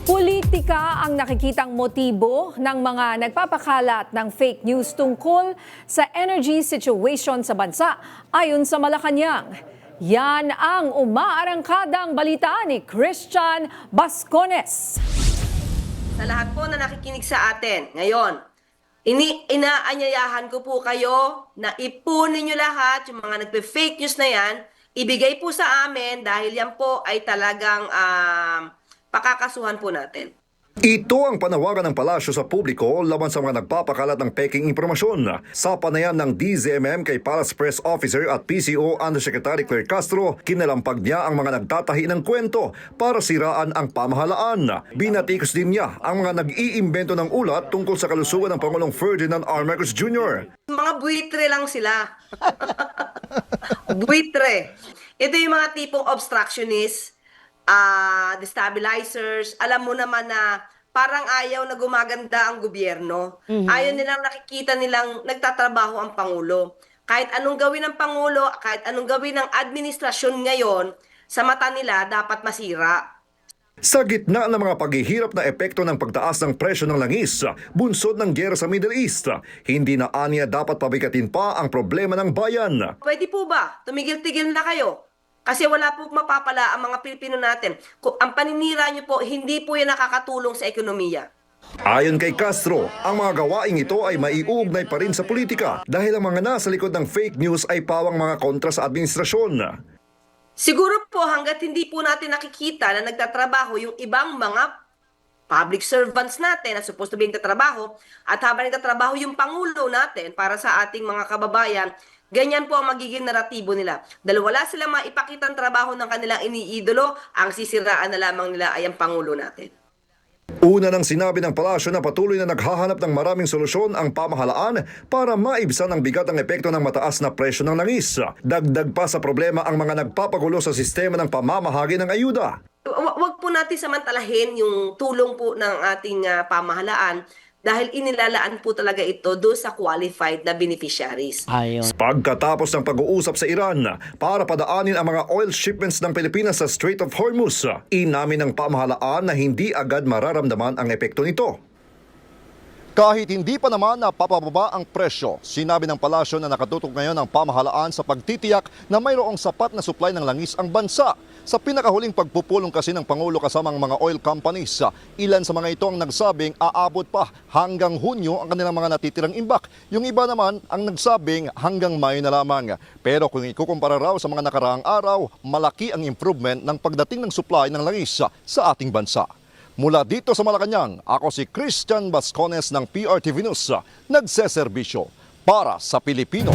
Politika ang nakikitang motibo ng mga nagpapakalat ng fake news tungkol sa energy situation sa bansa ayon sa Malacanang. Yan ang umaarangkadang balita ni Christian Bascones. Sa lahat po na nakikinig sa atin ngayon, inaanyayahan ko po kayo na ipunin nyo lahat yung mga nagpe-fake news na yan, ibigay po sa amin dahil yan po ay talagang pakakasuhan po natin. Ito ang panawagan ng palasyo sa publiko laban sa mga nagpapakalat ng peking impormasyon. Sa panayan ng DZMM kay Palace Press Officer at PCO Undersecretary Claire Castro, kinalampag niya ang mga nagtatahi ng kwento para siraan ang pamahalaan. Binatikos din niya ang mga nag-iimbento ng ulat tungkol sa kalusugan ng Pangulong Ferdinand R. Marcos Jr. Mga buitre lang sila. Buitre. Ito yung mga tipong obstructionist, destabilizers. Alam mo naman na parang ayaw na gumaganda ang gobyerno. Ayaw nilang nakikita nilang nagtatrabaho ang Pangulo. Kahit anong gawin ng Pangulo, kahit anong gawin ng administrasyon ngayon, sa mata nila dapat masira. Sa gitna ng mga paghihirap na epekto ng pagtaas ng presyo ng langis, bunsod ng giyera sa Middle East, hindi na aniya dapat pabigatin pa ang problema ng bayan. Pwede po ba? Tumigil-tigil na kayo. Kasi wala po mapapala ang mga Pilipino natin. Ang paninira niyo po, hindi po yan nakakatulong sa ekonomiya. Ayon kay Castro, ang mga gawaing ito ay maiuugnay pa rin sa politika dahil ang mga nasa likod ng fake news ay pawang mga kontra sa administrasyon. Siguro po hanggat hindi po natin nakikita na nagtatrabaho yung ibang mga public servants natin na supposed to be nagtatrabaho at habang nagtatrabaho yung Pangulo natin para sa ating mga kababayan, ganyan po ang magiging naratibo nila. Dahil wala silang maipakitang trabaho ng kanilang iniidolo, ang sisiraan na lamang nila ay ang Pangulo natin. Una nang sinabi ng palasyo na patuloy na naghahanap ng maraming solusyon ang pamahalaan para maibsan ang bigat ng epekto ng mataas na presyo ng langis. Dagdag pa sa problema ang mga nagpapagulo sa sistema ng pamamahagi ng ayuda. Wag po natin samantalahin yung tulong po ng ating pamahalaan dahil inilalaan po talaga ito doon sa qualified na beneficiaries. Pagkatapos ng pag-uusap sa Iran para padaanin ang mga oil shipments ng Pilipinas sa Strait of Hormuz, inamin ng pamahalaan na hindi agad mararamdaman ang epekto nito. Kahit hindi pa naman napapababa ang presyo, sinabi ng palasyo na nakatutok ngayon ang pamahalaan sa pagtitiyak na mayroong sapat na supply ng langis ang bansa. Sa pinakahuling pagpupulong kasi ng Pangulo kasama ang mga oil companies, ilan sa mga ito ang nagsabing aabot pa hanggang Hunyo ang kanilang mga natitirang imbak. Yung iba naman ang nagsabing hanggang Mayo na lamang. Pero kung ikukumpara raw sa mga nakaraang araw, malaki ang improvement ng pagdating ng supply ng langis sa ating bansa. Mula dito sa Malacanang, ako si Christian Bascones ng PRTV News, nagseserbisyo para sa Pilipino.